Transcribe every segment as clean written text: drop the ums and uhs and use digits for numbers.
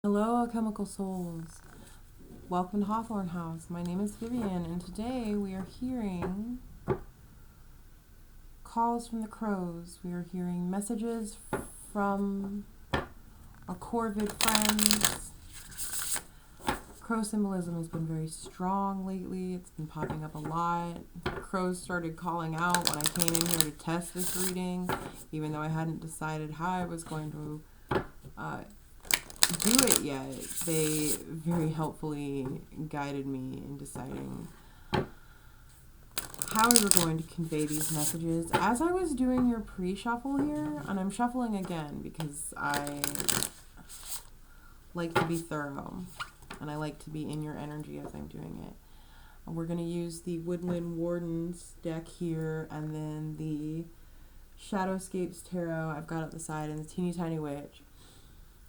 Hello, alchemical souls. Welcome to Hawthorne House. My name is Vivian, and today we are hearing calls from the crows. We are hearing messages from our Corvid friends. Crow symbolism has been very strong lately. It's been popping up a lot. Crows started calling out when I came in here to test this reading, even though I hadn't decided how I was going to do it yet. They very helpfully guided me in deciding how we were going to convey these messages. As I was doing your pre-shuffle here, and I'm shuffling again because I like to be thorough and I like to be in your energy as I'm doing it. We're going to use the Woodland Wardens deck here, and then the Shadowscapes Tarot I've got at the side, and the Teeny Tiny Witch.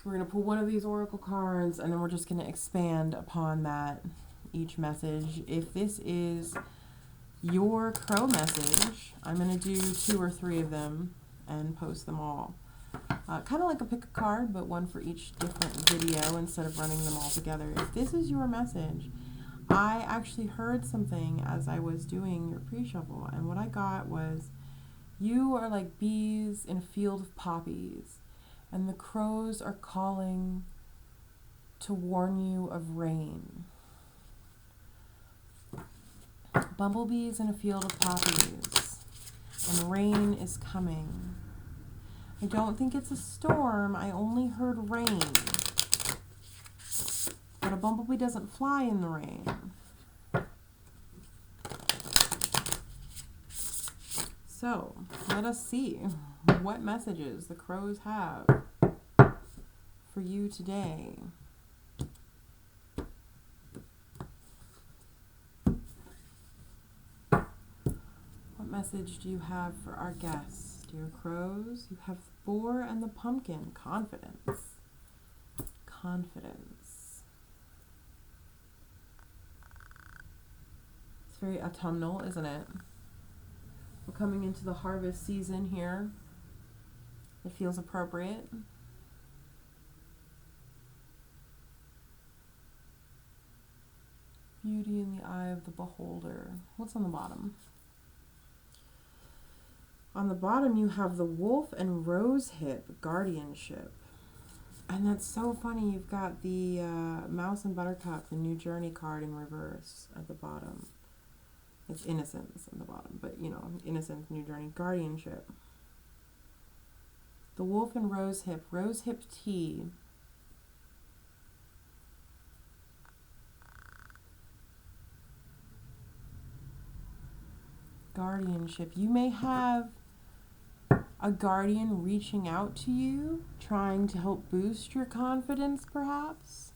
We're going to pull one of these oracle cards, and then we're just going to expand upon that, each message. If this is your crow message, I'm going to do 2 or 3 of them and post them all. Kind of like a pick a card, but one for each different video instead of running them all together. If this is your message, I actually heard something as I was doing your pre-shuffle, and what I got was, you are like bees in a field of poppies, and the crows are calling to warn you of rain. Bumblebees in a field of poppies, and rain is coming. I don't think it's a storm. I only heard rain. But a bumblebee doesn't fly in the rain. So, let us see what messages the crows have for you today. What message do you have for our guests? Dear crows, you have the boar and the pumpkin. Confidence. Confidence. It's very autumnal, isn't it? We're coming into the harvest season here. It feels appropriate. Beauty in the eye of the beholder. What's on the bottom? On the bottom, you have the wolf and rosehip, guardianship. And that's so funny. You've got the mouse and buttercup, the new journey card in reverse at the bottom. It's innocence at the bottom, but you know, innocence, new journey, guardianship. The wolf and rosehip tea. Guardianship. You may have a guardian reaching out to you, trying to help boost your confidence, perhaps.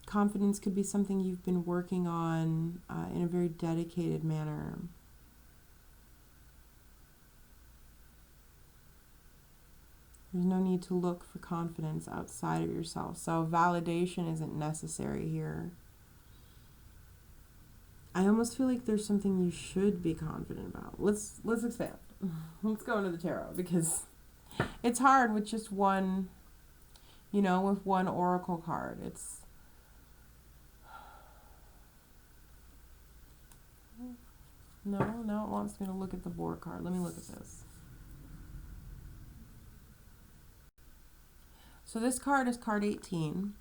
Confidence could be something you've been working on in a very dedicated manner. There's no need to look for confidence outside of yourself, so validation isn't necessary here. I almost feel like there's something you should be confident about. Let's expand. Let's go into the tarot, because it's hard with just one, with one oracle card. It's no, it wants me to look at the board card. Let me look at this. So this card is card 18.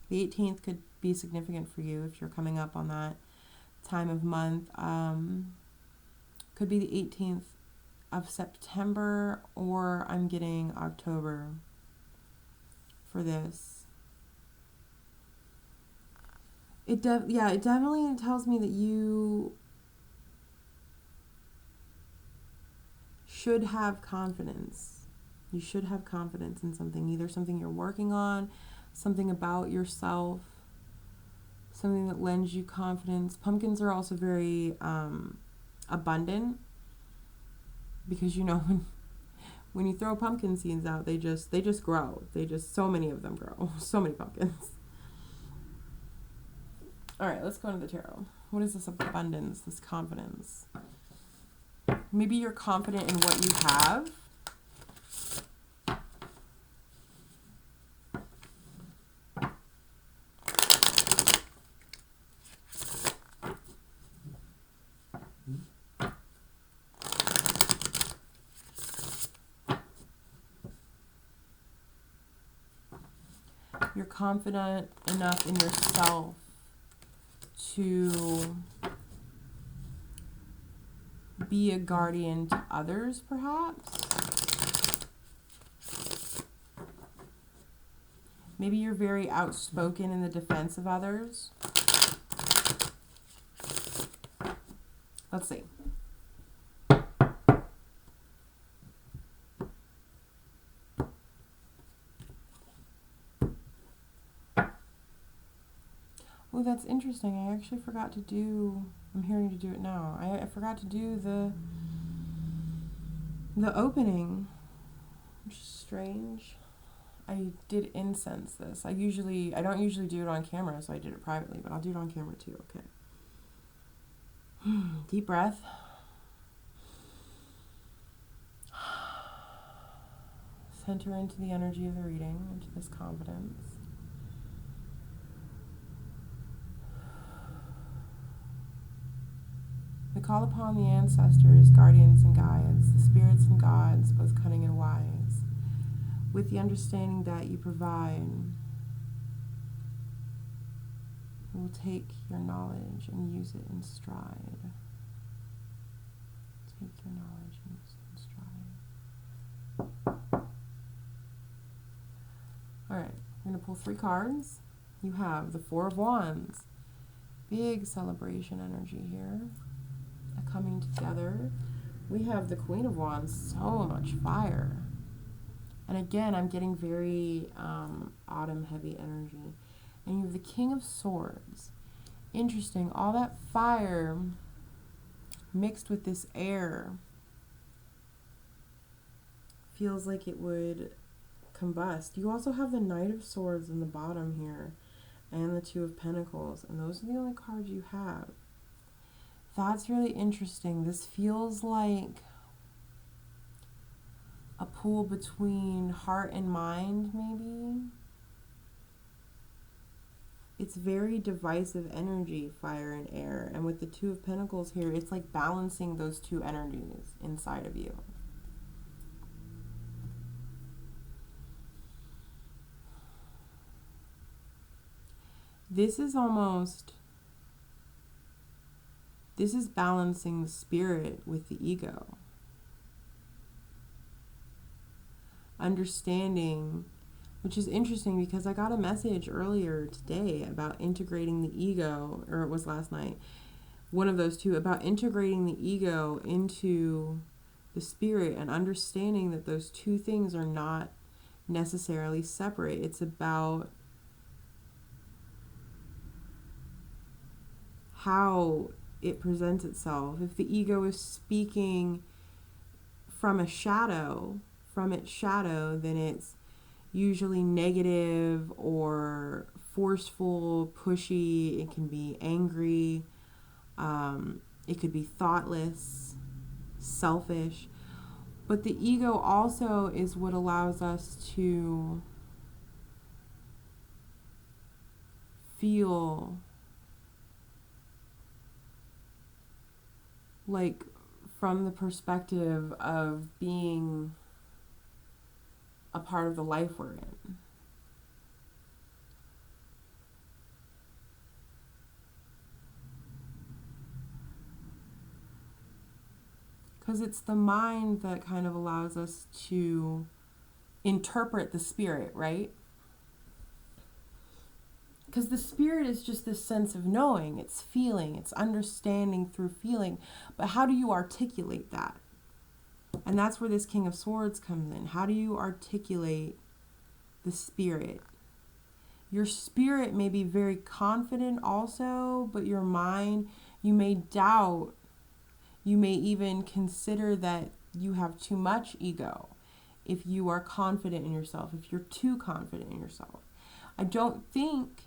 The 18th could be significant for you if you're coming up on that time of month. Could be the 18th of September, or I'm getting October for this. It definitely tells me that you should have confidence. You should have confidence in something, either something you're working on, something about yourself, something that lends you confidence. Pumpkins are also very abundant, because when you throw pumpkin seeds out, they just grow. So many of them grow. So many pumpkins. All right, let's go into the tarot. What is this abundance, this confidence? Maybe you're confident in what you have. You're confident enough in yourself to be a guardian to others, perhaps. Maybe you're very outspoken in the defense of others. Let's see. Oh, that's interesting. I actually forgot to do, I'm hearing to do it now. I forgot to do the opening, which is strange. I did incense this. I don't usually do it on camera, so I did it privately, but I'll do it on camera too, okay. Deep breath. Center into the energy of the reading, into this confidence. We call upon the ancestors, guardians and guides, the spirits and gods, both cunning and wise, with the understanding that you provide. We will take your knowledge and use it in stride. Take your knowledge and use it in stride. Alright, we're going to pull 3 cards. You have the 4 of Wands. Big celebration energy here. A coming together. We have the Queen of Wands. So much fire. And again, I'm getting very autumn heavy energy. And you have the King of Swords. Interesting. All that fire mixed with this air feels like it would combust. You also have the Knight of Swords in the bottom here and the 2 of Pentacles. And those are the only cards you have. That's really interesting. This feels like a pool between heart and mind, maybe. It's very divisive energy, fire and air. And with the 2 of Pentacles here, it's like balancing those 2 energies inside of you. This is balancing the spirit with the ego. Understanding, which is interesting because I got a message earlier today about integrating the ego, or it was last night, one of those 2, about integrating the ego into the spirit and understanding that those 2 things are not necessarily separate. It's about how it presents itself. If the ego is speaking from its shadow, then it's usually negative or forceful, pushy. It can be angry. It could be thoughtless, selfish. But the ego also is what allows us to feel like from the perspective of being a part of the life we're in. Because it's the mind that kind of allows us to interpret the spirit, right? Because the spirit is just this sense of knowing, it's feeling, it's understanding through feeling. But how do you articulate that? And that's where this King of Swords comes in. How do you articulate the spirit? Your spirit may be very confident also, but your mind, you may doubt. You may even consider that you have too much ego if you are confident in yourself, if you're too confident in yourself. I don't think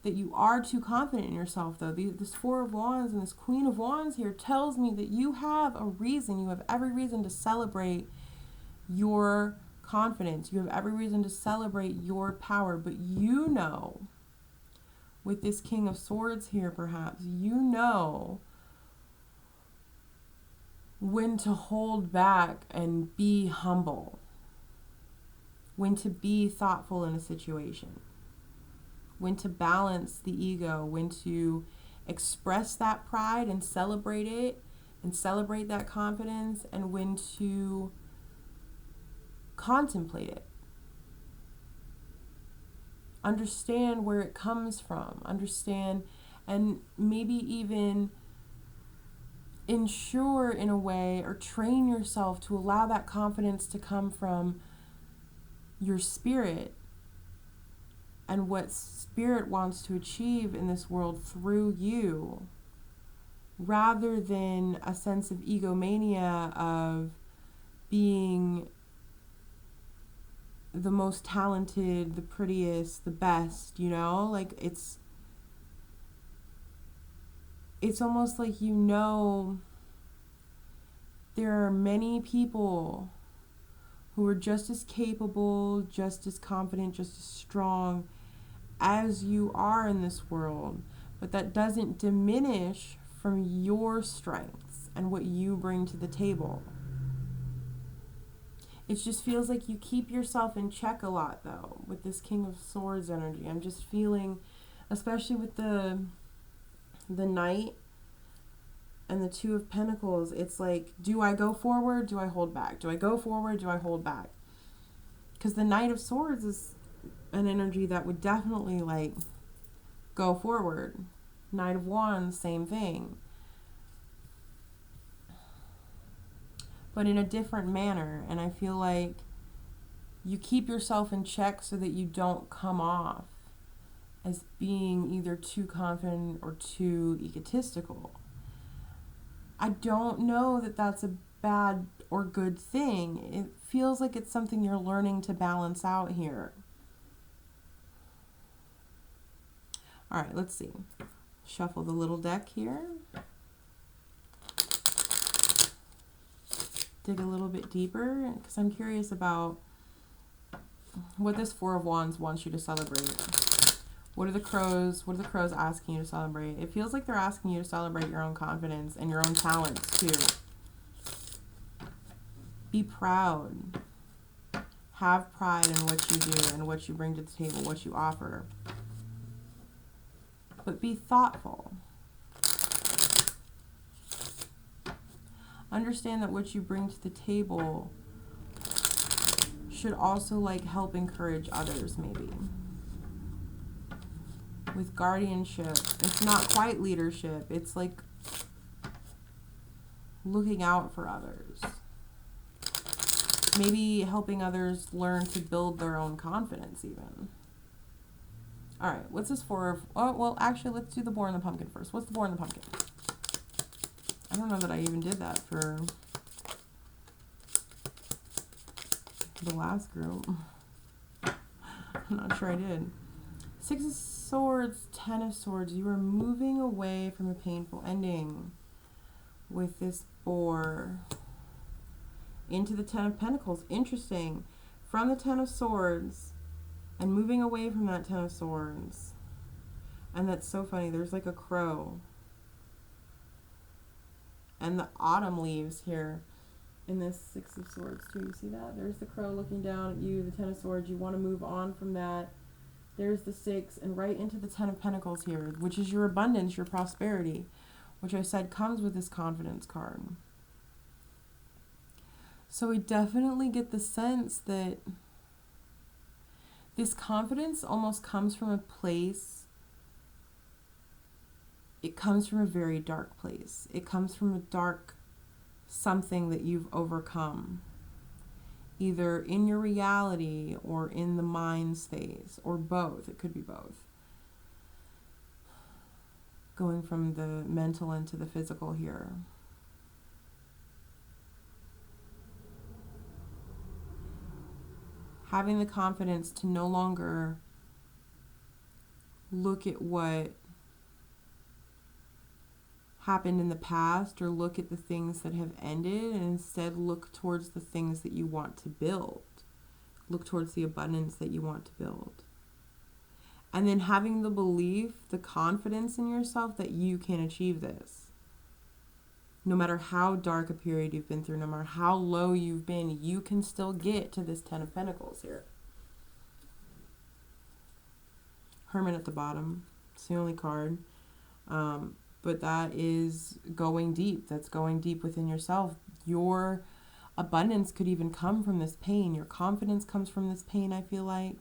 that you are too confident in yourself, though. This 4 of Wands and this Queen of Wands here tells me that you have a reason, you have every reason to celebrate your confidence. You have every reason to celebrate your power. But you know, with this King of Swords here perhaps, you know when to hold back and be humble. when to be thoughtful in a situation, when to balance the ego, when to express that pride and celebrate it and celebrate that confidence, and when to contemplate it. Understand where it comes from, understand, and maybe even ensure in a way, or train yourself to allow that confidence to come from your spirit and what spirit wants to achieve in this world through you, rather than a sense of egomania of being the most talented, the prettiest, the best, you know? Like, it's almost like, you know, there are many people who are just as capable, just as confident, just as strong as you are in this world, but that doesn't diminish from your strengths and what you bring to the table. It just feels like you keep yourself in check a lot, though, with this King of Swords energy. I'm just feeling, especially with the Knight and the Two of Pentacles, it's like, do I go forward? Do I hold back? Do I go forward? Do I hold back? Because the Knight of Swords is an energy that would definitely, like, go forward. Knight of Wands, same thing. But in a different manner. And I feel like you keep yourself in check so that you don't come off as being either too confident or too egotistical. I don't know that that's a bad or good thing. It feels like it's something you're learning to balance out here. All right, let's see. Shuffle the little deck here. Dig a little bit deeper, because I'm curious about what this Four of Wands wants you to celebrate. What are the crows asking you to celebrate? It feels like they're asking you to celebrate your own confidence and your own talents too. Be proud. Have pride in what you do and what you bring to the table, what you offer. But be thoughtful. Understand that what you bring to the table should also, like, help encourage others, maybe. With guardianship, it's not quite leadership. It's like looking out for others. Maybe helping others learn to build their own confidence even. All right, what's this for? Oh, well, actually, let's do the Boar and the Pumpkin first. What's the Boar and the Pumpkin? I don't know that I even did that for the last group. I'm not sure I did. Six of Swords, Ten of Swords. You are moving away from a painful ending with this Boar into the Ten of Pentacles. Interesting. From the Ten of Swords and moving away from that Ten of Swords. And that's so funny. There's like a crow. And the autumn leaves here in this Six of Swords too. You see that? There's the crow looking down at you, the Ten of Swords. You want to move on from that. There's the Six, and right into the Ten of Pentacles here, which is your abundance, your prosperity, which I said comes with this confidence card. So we definitely get the sense that this confidence almost comes from a place. It comes from a very dark place. It comes from a dark something that you've overcome, either in your reality or in the mind space, or both. It could be both. Going from the mental into the physical here. Having the confidence to no longer look at what happened in the past or look at the things that have ended, and instead look towards the things that you want to build. Look towards the abundance that you want to build. And then having the belief, the confidence in yourself that you can achieve this. No matter how dark a period you've been through, no matter how low you've been, you can still get to this Ten of Pentacles here. Hermit at the bottom. It's the only card. But that is going deep. That's going deep within yourself. Your abundance could even come from this pain. Your confidence comes from this pain, I feel like.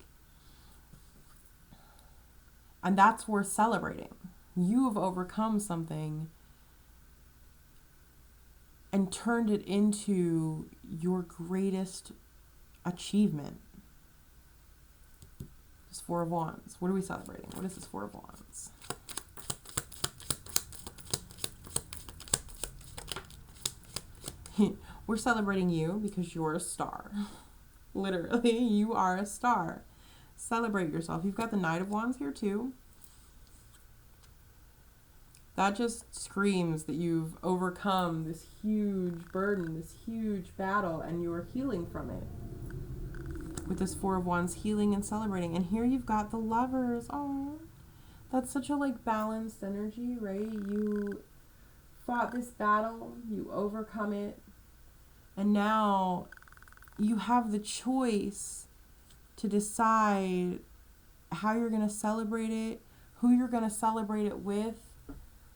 And that's worth celebrating. You have overcome something and turned it into your greatest achievement. This Four of Wands. What are we celebrating? What is this Four of Wands? We're celebrating you because you're a star. Literally, you are a star. Celebrate yourself. You've got the Knight of Wands here too. That just screams that you've overcome this huge burden, this huge battle, and you are healing from it. With this Four of Wands, healing and celebrating. And here you've got the Lovers. Oh, that's such a balanced energy, right? You fought this battle, you overcome it, and now you have the choice to decide how you're going to celebrate it, who you're going to celebrate it with,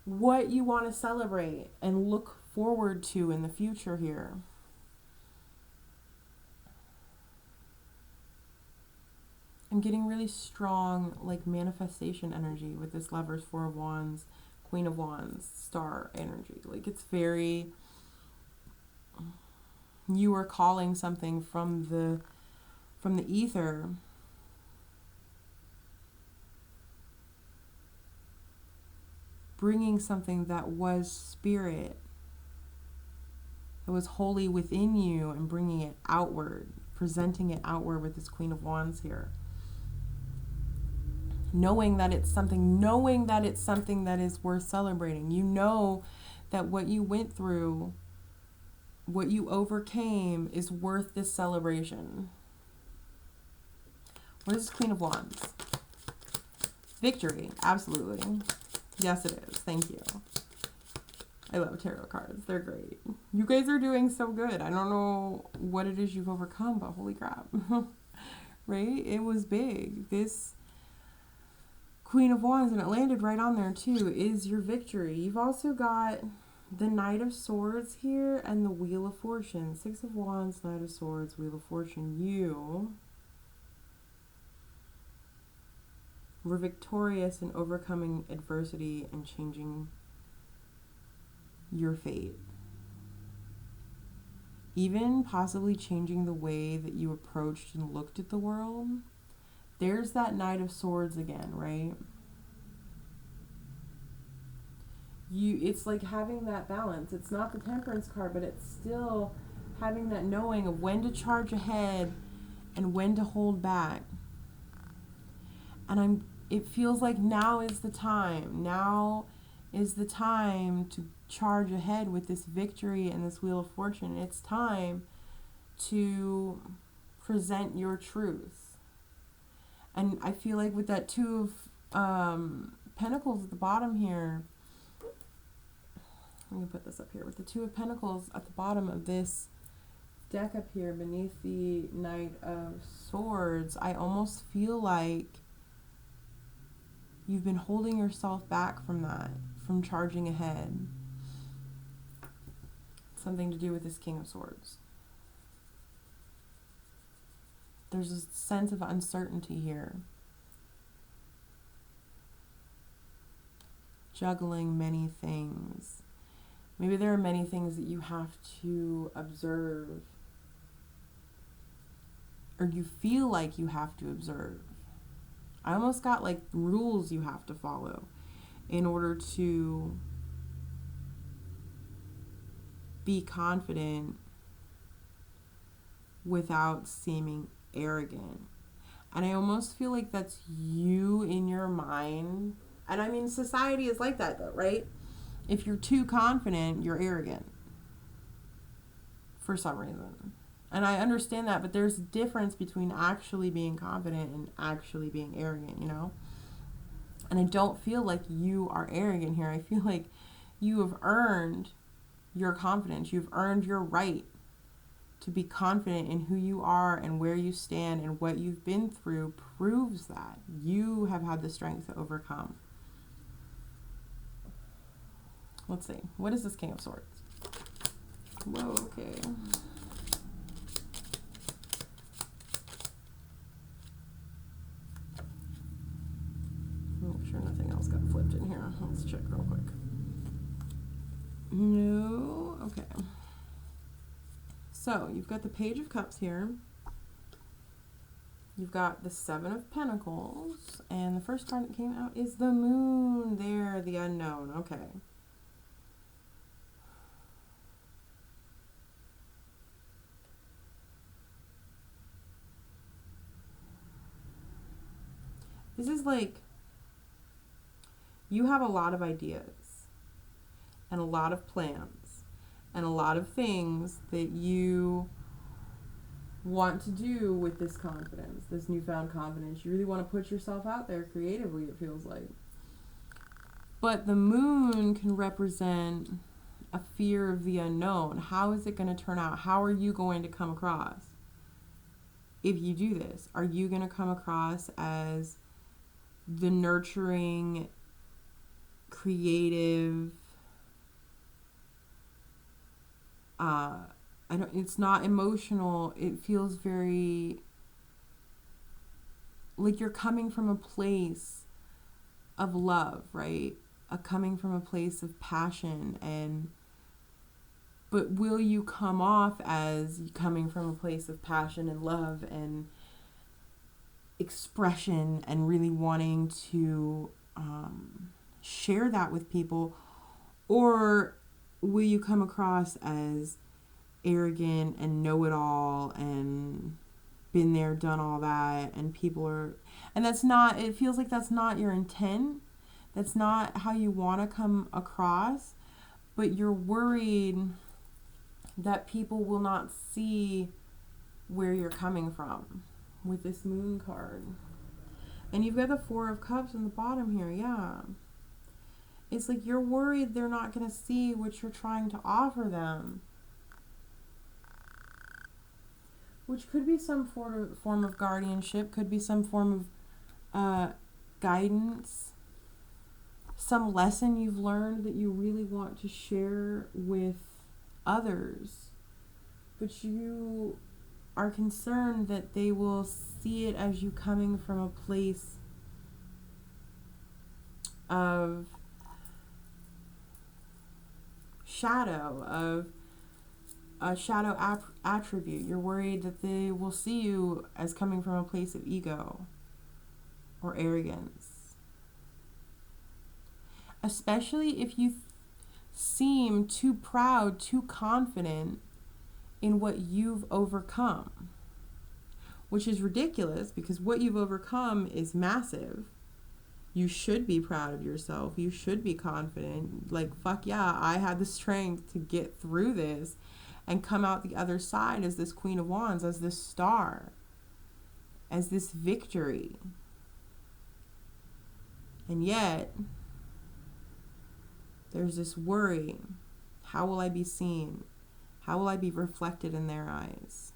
what you want to celebrate and look forward to in the future here. I'm getting really strong manifestation energy with this Lovers, Four of Wands, Queen of Wands, Star energy. It's very, you are calling something from the ether. Bringing something that was spirit, that was holy within you, and bringing it outward, presenting it outward with this Queen of Wands here. Knowing that it's something that is worth celebrating. You know that what you went through, what you overcame, is worth this celebration. What is this Queen of Wands? Victory, absolutely. Yes, it is. Thank you. I love tarot cards. They're great. You guys are doing so good. I don't know what it is you've overcome, but holy crap. Right? It was big. This Queen of Wands, and it landed right on there too, is your victory. You've also got the Knight of Swords here and the Wheel of Fortune. Six of Wands, Knight of Swords, Wheel of Fortune. You were victorious in overcoming adversity and changing your fate. Even possibly changing the way that you approached and looked at the world. There's that Knight of Swords again, right? It's like having that balance. It's not the Temperance card, but it's still having that knowing of when to charge ahead and when to hold back. And it feels like now is the time. Now is the time to charge ahead with this victory and this Wheel of Fortune. It's time to present your truth. And I feel like with that Two of Pentacles at the bottom here, I'm going to put this up here. With the Two of Pentacles at the bottom of this deck up here beneath the Knight of Swords, I almost feel like you've been holding yourself back from that, from charging ahead. Something to do with this King of Swords. There's a sense of uncertainty here. Juggling many things. Maybe there are many things that you have to observe, or you feel like you have to observe. I almost got rules you have to follow in order to be confident without seeming arrogant. And I almost feel like that's you in your mind. And I mean, society is like that though, right? If you're too confident, you're arrogant for some reason. And I understand that, but there's a difference between actually being confident and actually being arrogant, you know? And I don't feel like you are arrogant here. I feel like you have earned your confidence. You've earned your right to be confident in who you are and where you stand and what you've been through proves that you have had the strength to overcome. Let's see. What is this King of Swords? Whoa, okay. Make sure nothing else got flipped in here. Let's check real quick. No, okay. So you've got the Page of Cups here. You've got the Seven of Pentacles, and the first card that came out is the Moon. There, the unknown. Okay. This is like, you have a lot of ideas and a lot of plans and a lot of things that you want to do with this confidence, this newfound confidence. You really want to put yourself out there creatively, it feels like. But the Moon can represent a fear of the unknown. How is it going to turn out? How are you going to come across if you do this? Are you going to come across as the nurturing, creative, it's not emotional. It feels very like you're coming from a place of love, right? Coming from a place of passion, but will you come off as coming from a place of passion and love and expression and really wanting to share that with people? Or will you come across as arrogant and know-it-all and been there, done all that, and people are, and that's not, it feels like that's not your intent. That's not how you want to come across, but you're worried that people will not see where you're coming from with this Moon card. And you've got the Four of Cups in the bottom here. Yeah. It's like you're worried they're not going to see what you're trying to offer them. Which could be some form of guardianship, could be some form of guidance, some lesson you've learned that you really want to share with others. But you are concerned that they will see it as you coming from a place of shadow, of a shadow attribute. You're worried that they will see you as coming from a place of ego or arrogance. Especially if you seem too proud, too confident in what you've overcome. Which is ridiculous, because what you've overcome is massive. You should be proud of yourself. You should be confident. Like, fuck yeah, I had the strength to get through this and come out the other side as this Queen of Wands, as this star, as this victory. And yet, there's this worry. How will I be seen? How will I be reflected in their eyes?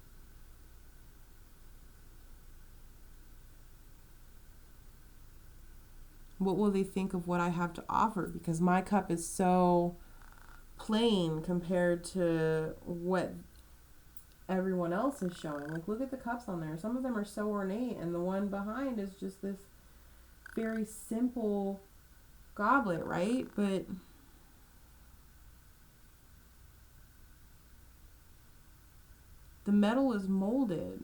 What will they think of what I have to offer? Because my cup is so plain compared to what everyone else is showing. Like, look at the cups on there. Some of them are so ornate, and the one behind is just this very simple goblet, right? But the metal is molded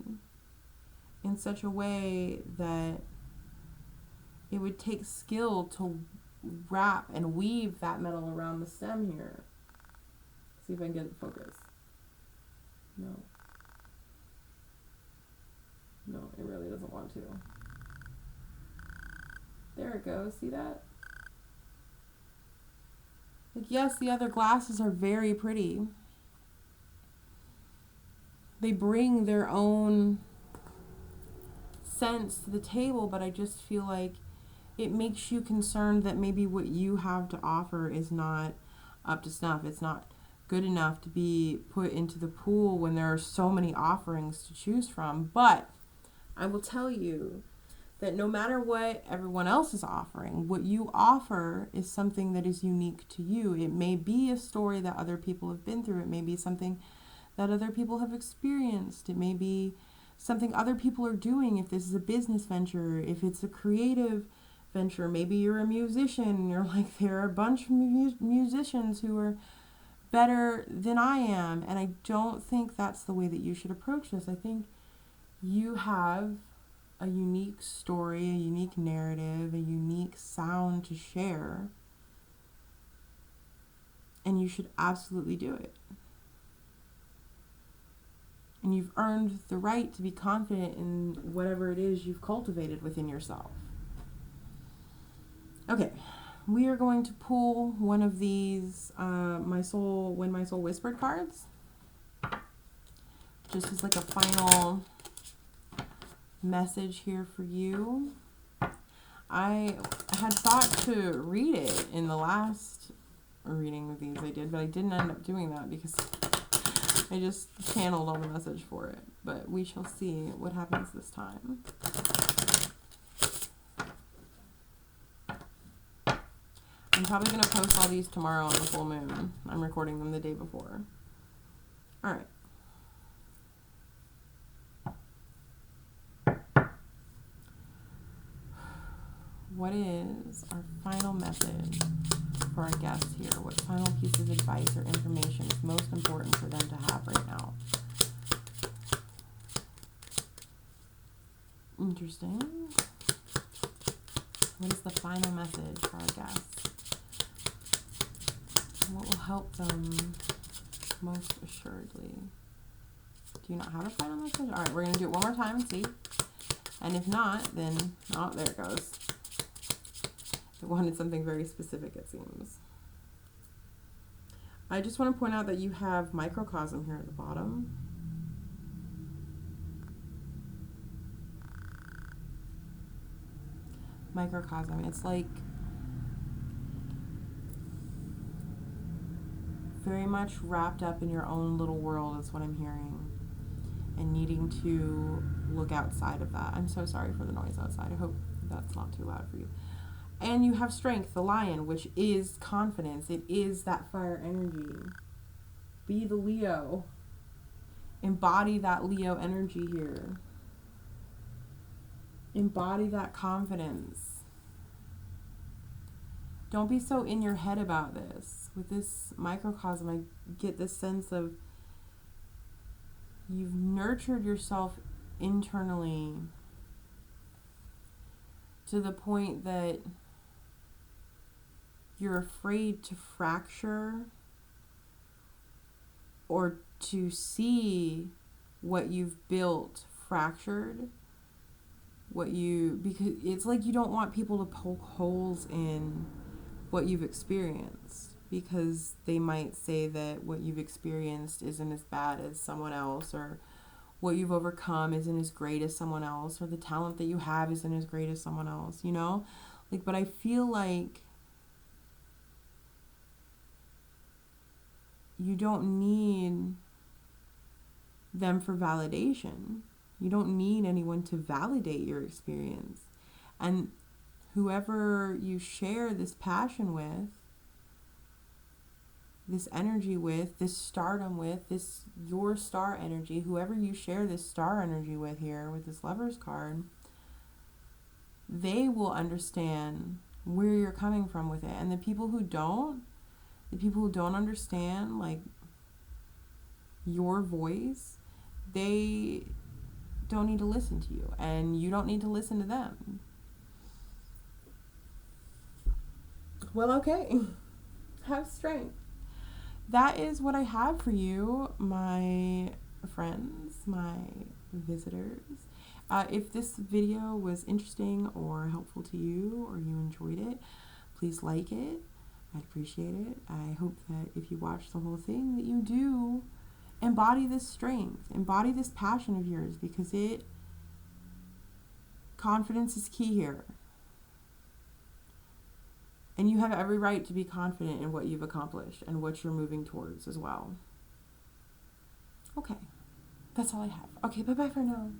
in such a way that it would take skill to wrap and weave that metal around the stem here. See if I can get it focused. No. No, it really doesn't want to. There it goes. See that? Like, yes, the other glasses are very pretty. They bring their own sense to the table, but I just feel like it makes you concerned that maybe what you have to offer is not up to snuff. It's not good enough to be put into the pool when there are so many offerings to choose from. But I will tell you that no matter what everyone else is offering, what you offer is something that is unique to you. It may be a story that other people have been through. It may be something that other people have experienced. It may be something other people are doing. If this is a business venture, if it's a creative venture, maybe you're a musician and you're like, there are a bunch of musicians who are better than I am. And I don't think that's the way that you should approach this. I think you have a unique story, a unique narrative, a unique sound to share. And you should absolutely do it. And you've earned the right to be confident in whatever it is you've cultivated within yourself. Okay, we are going to pull one of these When My Soul Whispered cards. Just as like a final message here for you. I had thought to read it in the last reading of these I did, but I didn't end up doing that because I just channeled all the message for it. But we shall see what happens this time. I'm probably going to post all these tomorrow on the full moon. I'm recording them the day before. All right. What is our final message for our guests here? What final piece of advice or information is most important for them to have right now? Interesting. What is the final message for our guests? What will help them most assuredly? Do you not have a final message? All right, we're going to do it one more time and see. And if not, then, oh, there it goes. It wanted something very specific, it seems. I just want to point out that you have microcosm here at the bottom. Microcosm. It's like very much wrapped up in your own little world is what I'm hearing. And needing to look outside of that. I'm so sorry for the noise outside. I hope that's not too loud for you. And you have strength, the lion, which is confidence. It is that fire energy. Be the Leo. Embody that Leo energy here. Embody that confidence. Don't be so in your head about this. With this microcosm, I get this sense of you've nurtured yourself internally to the point that you're afraid to fracture or to see what you've built fractured. Because it's like you don't want people to poke holes in what you've experienced, because they might say that what you've experienced isn't as bad as someone else, or what you've overcome isn't as great as someone else, or the talent that you have isn't as great as someone else, you know? Like, but I feel like you don't need them for validation. You don't need anyone to validate your experience. And whoever you share this passion with, this energy with, this stardom with, this your star energy, whoever you share this star energy with here with this Lover's card, they will understand where you're coming from with it. And the people who don't understand, like, your voice, they don't need to listen to you, and you don't need to listen to them. Well, okay. Have strength. That is what I have for you, my friends, my visitors. If this video was interesting or helpful to you, or you enjoyed it, please like it. I'd appreciate it. I hope that if you watch the whole thing, that you do embody this strength, embody this passion of yours, because confidence is key here. And you have every right to be confident in what you've accomplished and what you're moving towards as well. Okay. That's all I have. Okay, bye-bye for now.